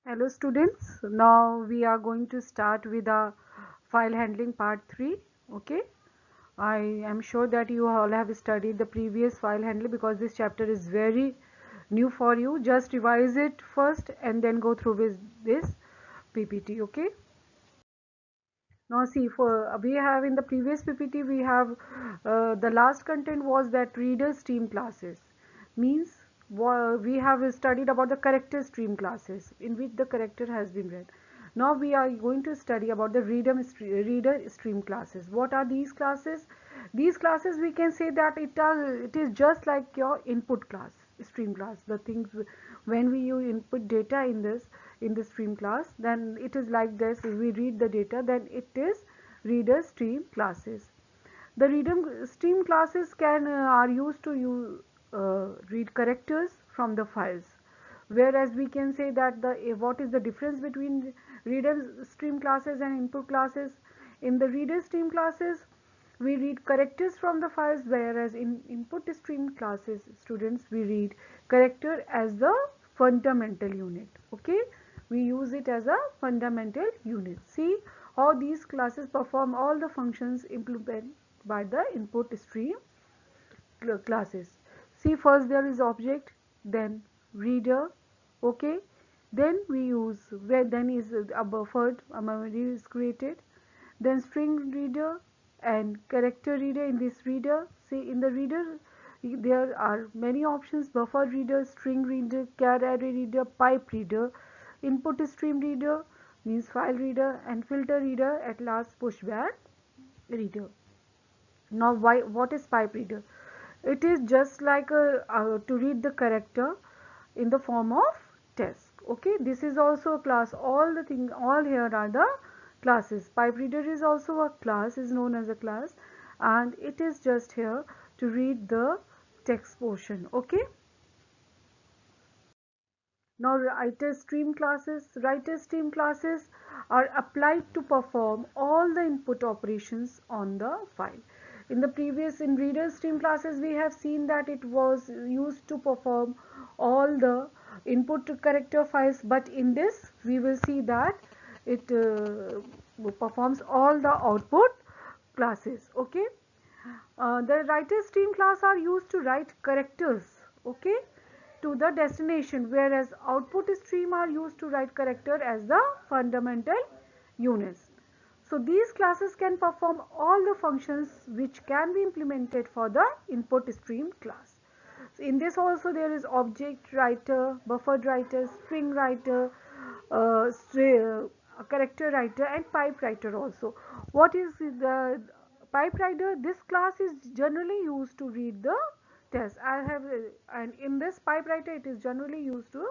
Hello students, now we are going to start with the file handling part 3. Okay, I am sure that you all have studied the previous file handling because this chapter is very new for you. Just revise it first and then go through with this PPT. Okay, now see, for we have in the previous PPT we have the last content was that reader stream classes, means we have studied about the character stream classes in which the character has been read. Now we are going to study about the reader stream classes. What are these classes? These classes, we can say that it is just like your input class, stream class. The things when we you input data in the stream class, then it is like this. We read the data, then it is reader stream classes. The reader stream classes are used to read characters from the files, whereas we can say that the what is the difference between reader stream classes and input classes. In the reader stream classes, we read characters from the files, whereas in input stream classes, students, we read character as the fundamental unit. Okay, we use it as a fundamental unit. See how these classes perform all the functions implemented by the input stream classes. See, first there is object, then reader. Okay, then we use where then is a buffered a memory is created, then string reader and character reader. In this reader, see, in the reader there are many options: buffer reader, string reader, char array reader, pipe reader, input stream reader means file reader, and filter reader, at last pushback reader. Now, what is pipe reader? It is just like to read the character in the form of text. Okay, this is also a class. All here are the classes. Pipe reader is also a class, is known as a class, and it is just here to read the text portion. Okay. Now, writer stream classes are applied to perform all the input operations on the file. In reader stream classes, we have seen that it was used to perform all the input to character files, but in this we will see that it performs all the output classes. Okay, the writer stream class are used to write characters, okay, to the destination, whereas output stream are used to write character as the fundamental units. So these classes can perform all the functions which can be implemented for the input stream class. So in this also there is object writer, buffered writer, string writer, character writer, and pipe writer also. What is the pipe writer? This class is generally used to read the test. And in this pipe writer, it is generally used to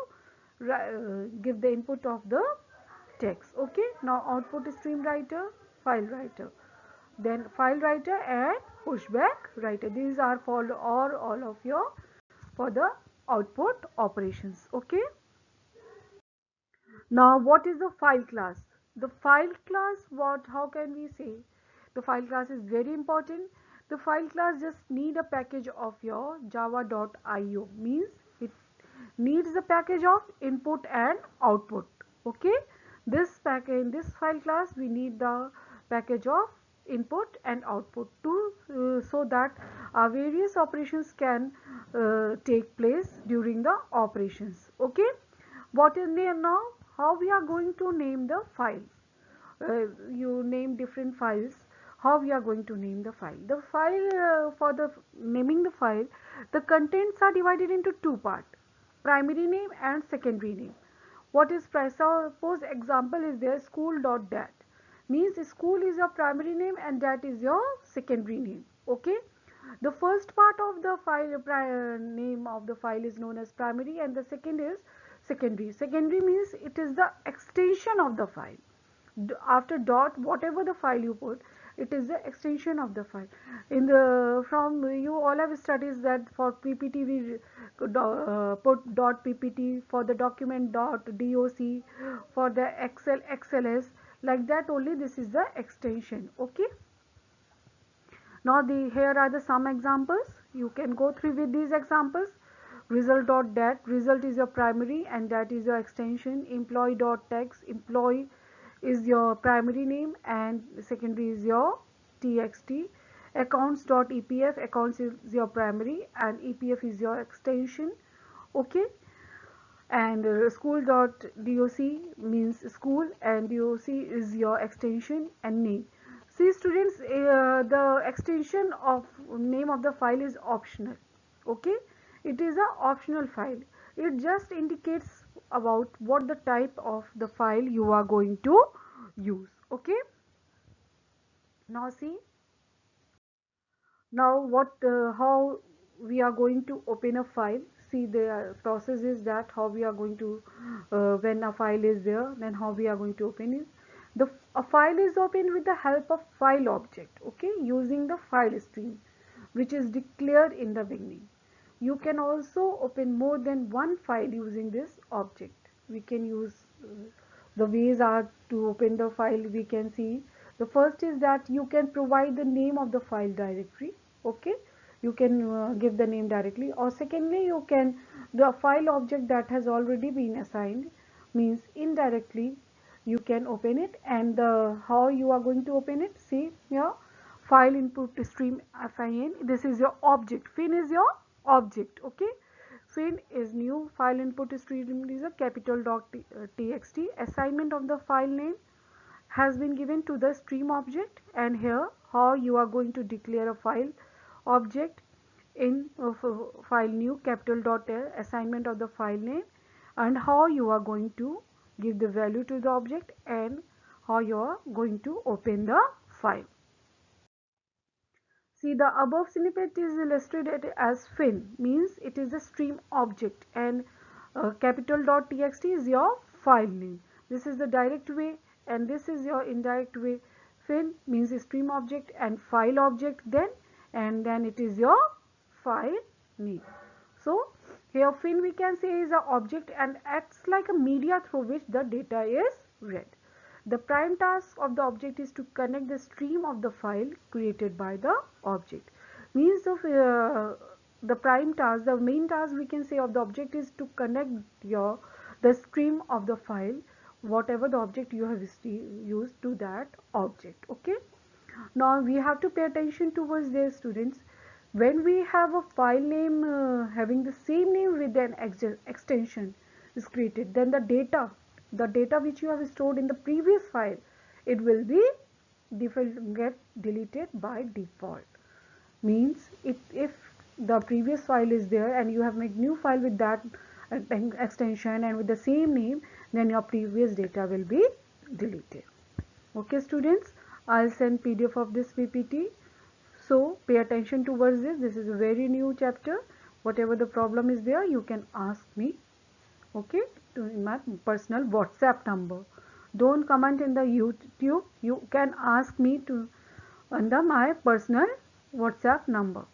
give the input of the text. Okay, now output stream writer, file writer, then file writer and pushback writer. These are for all of your for the output operations. Okay, now what is the file class? The file class, what how can we say? The file class is very important. The file class just need a package of your java.io, means it needs the package of input and output. Okay, this package, in this file class we need the package of input and output to so that various operations can take place during the operations. Okay, what is there now? How we are going to name the files? You name different files. How we are going to name the file? The file for the naming the file, the contents are divided into two parts: primary name and secondary name. What is suppose example is there, school.dat, means school is your primary name and that is your secondary name. Okay, the first part of the file name of the file is known as primary, and the second is secondary. Secondary means it is the extension of the file. After dot, whatever the file you put, it is the extension of the file. In the from you all have studies that for ppt we put dot ppt, for the document dot doc, for the excel xls, like that only. This is the extension. Okay, now here are the some examples. You can go through with these examples. result.dat, result is your primary and that is your extension. Employee.text, employee is your primary name and secondary is your txt. Accounts.epf, accounts is your primary and epf is your extension. Okay, and school.doc means school and doc is your extension and name. See students, the extension of name of the file is optional. Okay, it is a optional file. It just indicates about what the type of the file you are going to use. Okay, now see, now what how we are going to open a file. See, the process is that how we are going to when a file is there, then how we are going to open it. A file is opened with the help of file object, okay, using the file stream which is declared in the beginning. You can also open more than one file using this object. We can use the ways are to open the file. We can see the first is that you can provide the name of the file directory. Okay, you can give the name directly, or secondly you can the file object that has already been assigned means indirectly you can open it. And how you are going to open it, see here, file input stream fin, this is your object, fin is your object. Okay, fin is new, file input stream is a capital.txt. Assignment of the file name has been given to the stream object, and here how you are going to declare a file object in file new capital.l, assignment of the file name, and how you are going to give the value to the object and how you are going to open the file. See, the above snippet is illustrated as fin, means it is a stream object, and capital.txt is your file name. This is the direct way and this is your indirect way. Fin means stream object and file object then, and then it is your file name. So here fin we can say is an object and acts like a media through which the data is read. The prime task of the object is to connect the stream of the file created by the object. Means of the prime task, the main task we can say of the object is to connect the stream of the file, whatever the object you have used to that object. Okay. Now we have to pay attention towards this, students. When we have a file name having the same name with an extension is created, then the data which you have stored in the previous file, it will be get deleted by default. Means if the previous file is there and you have made new file with that extension and with the same name, then your previous data will be deleted. Okay students, I'll send PDF of this PPT. So pay attention towards this. This is a very new chapter. Whatever the problem is there, you can ask me. Okay, to my personal WhatsApp number. Don't comment in the YouTube. You can ask me to under my personal WhatsApp number.